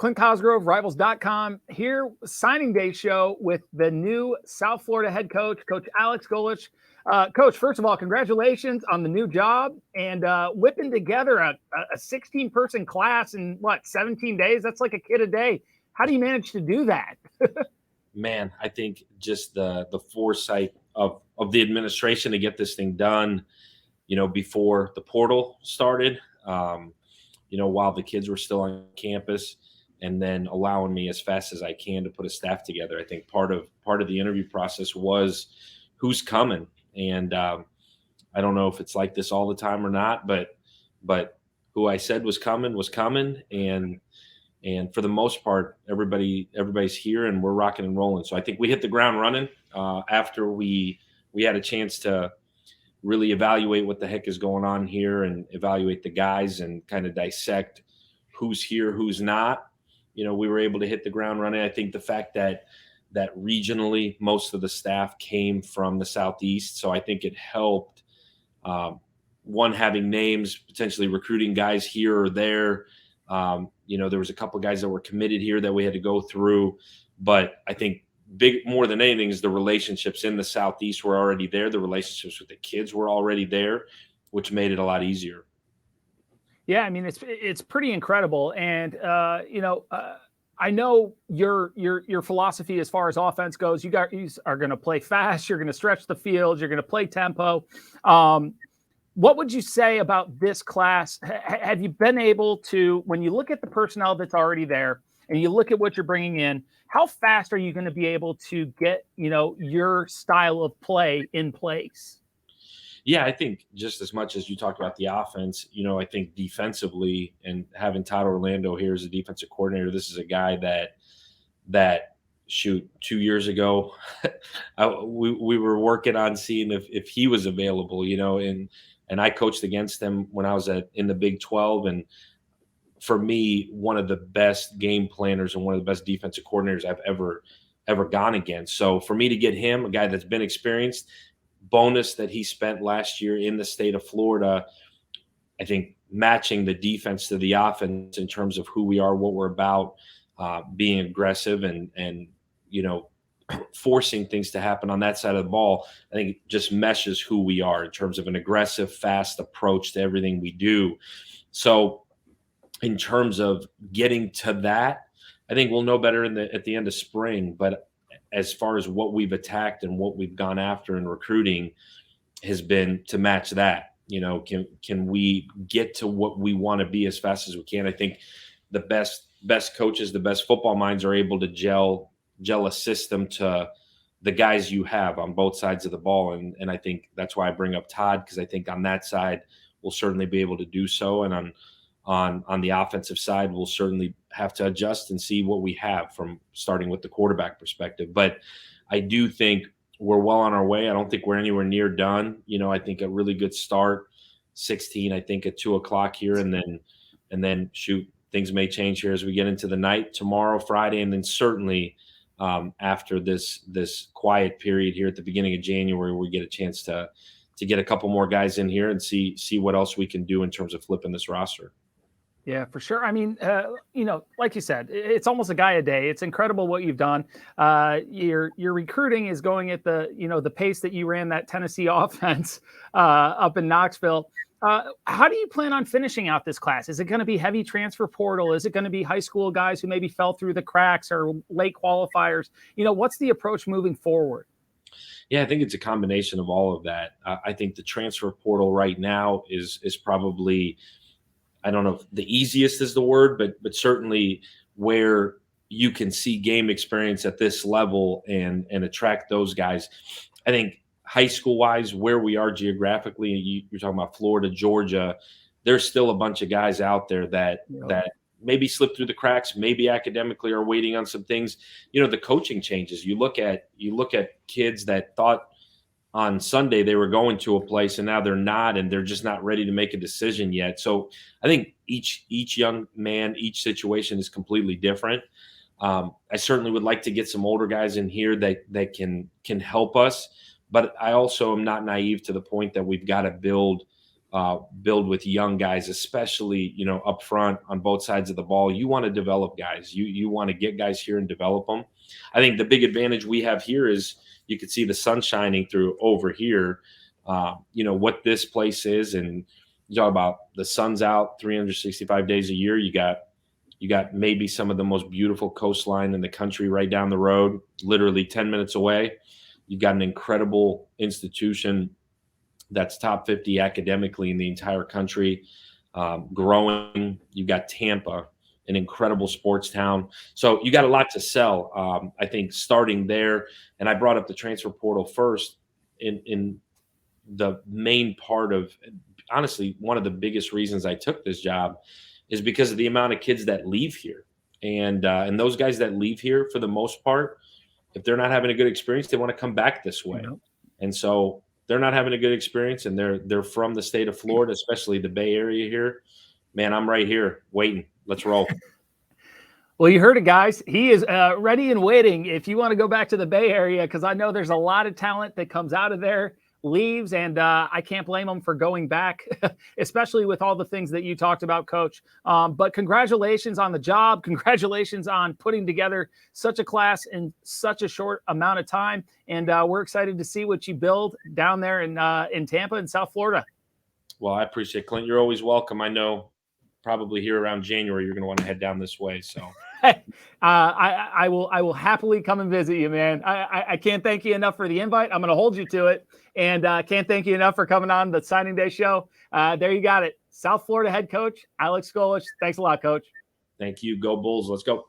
Clint Cosgrove, Rivals.com, here, signing day show with the new South Florida head coach, Coach Alex Golesh. Coach, first of all, congratulations on the new job and whipping together a 16-person class in, 17 days? That's like a kid a day. How do you manage to do that? Man, I think just the foresight of the administration to get this thing done, before the portal started, while the kids were still on campus, and then allowing me as fast as I can to put a staff together. I think part of the interview process was who's coming. And I don't know if it's like this all the time or not, but who I said was coming. And for the most part, everybody's here and we're rocking and rolling. So I think we hit the ground running after we had a chance to really evaluate what the heck is going on here and evaluate the guys and kind of dissect who's here, who's not. We were able to hit the ground running. I think the fact that regionally most of the staff came from the Southeast, so I think it helped. One, having names, potentially recruiting guys here or there. There was a couple of guys that were committed here that we had to go through, but I think more than anything is the relationships in the Southeast were already there. The relationships with the kids were already there, which made it a lot easier. Yeah, I mean, it's pretty incredible. And, I know your philosophy as far as offense goes. You guys are going to play fast. You're going to stretch the field. You're going to play tempo. What would you say about this class? Have you been able to, when you look at the personnel that's already there and you look at what you're bringing in, how fast are you going to be able to get, your style of play in place? Yeah, I think just as much as you talked about the offense, I think defensively, and having Todd Orlando here as a defensive coordinator, this is a guy that 2 years ago, we were working on seeing if he was available, and I coached against him when I was in the Big 12. And for me, one of the best game planners and one of the best defensive coordinators I've ever gone against. So for me to get him, a guy that's been experienced, bonus that he spent last year in the state of Florida, I think matching the defense to the offense in terms of who we are, what we're about, being aggressive and forcing things to happen on that side of the ball, I think it just meshes who we are in terms of an aggressive, fast approach to everything we do. So in terms of getting to that, I think we'll know better at the end of spring. But as far as what we've attacked and what we've gone after in recruiting has been to match that. Can we get to what we want to be as fast as we can? I think the best coaches, the best football minds are able to gel a system to the guys you have on both sides of the ball. And I think that's why I bring up Todd, because I think on that side we'll certainly be able to do so. And on the offensive side, we'll certainly have to adjust and see what we have from starting with the quarterback perspective. But I do think we're well on our way. I don't think we're anywhere near done. I think a really good start, 16, I think at 2:00 here. And then things may change here as we get into the night tomorrow, Friday. And then certainly after this quiet period here at the beginning of January, we get a chance to get a couple more guys in here and see what else we can do in terms of flipping this roster. Yeah, for sure. I mean, like you said, it's almost a guy a day. It's incredible what you've done. Your recruiting is going at the pace that you ran that Tennessee offense up in Knoxville. How do you plan on finishing out this class? Is it going to be heavy transfer portal? Is it going to be high school guys who maybe fell through the cracks or late qualifiers? What's the approach moving forward? Yeah, I think it's a combination of all of that. I think the transfer portal right now is probably, I don't know if the easiest is the word, but certainly where you can see game experience at this level and attract those guys. I think high school wise, where we are geographically, you're talking about Florida, Georgia, there's still a bunch of guys out there that maybe slipped through the cracks, maybe academically are waiting on some things. The coaching changes. You look at kids that thought on Sunday they were going to a place and now they're not, and they're just not ready to make a decision yet. So I think each young man, each situation is completely different. I certainly would like to get some older guys in here that can help us, but I also am not naive to the point that we've got to build build with young guys, especially, up front on both sides of the ball. You want to develop guys. You want to get guys here and develop them. I think the big advantage we have here is you can see the sun shining through over here. What this place is, and you talk about the sun's out 365 days a year. You got maybe some of the most beautiful coastline in the country right down the road, literally 10 minutes away. You've got an incredible institution that's top 50 academically in the entire country, growing. You've got Tampa, an incredible sports town. So you got a lot to sell. I think starting there, and I brought up the transfer portal first in the main part of, honestly, one of the biggest reasons I took this job is because of the amount of kids that leave here. And those guys that leave here, for the most part, if they're not having a good experience, they want to come back this way. And so they're not having a good experience, and they're from the state of Florida, especially the Bay Area here. Man, I'm right here waiting. Let's roll. Well, you heard it, guys. He is ready and waiting if you want to go back to the Bay Area, because I know there's a lot of talent that comes out of there, leaves, and I can't blame them for going back, especially with all the things that you talked about, Coach. But congratulations on the job. Congratulations on putting together such a class in such a short amount of time. And we're excited to see what you build down there in Tampa and South Florida. Well, I appreciate it, Clint. You're always welcome. I know probably here around January, you're going to want to head down this way. So I will happily come and visit you, man. I can't thank you enough for the invite. I'm going to hold you to it. And can't thank you enough for coming on the signing day show. There you got it. South Florida head coach, Alex Golesh. Thanks a lot, Coach. Thank you. Go Bulls. Let's go.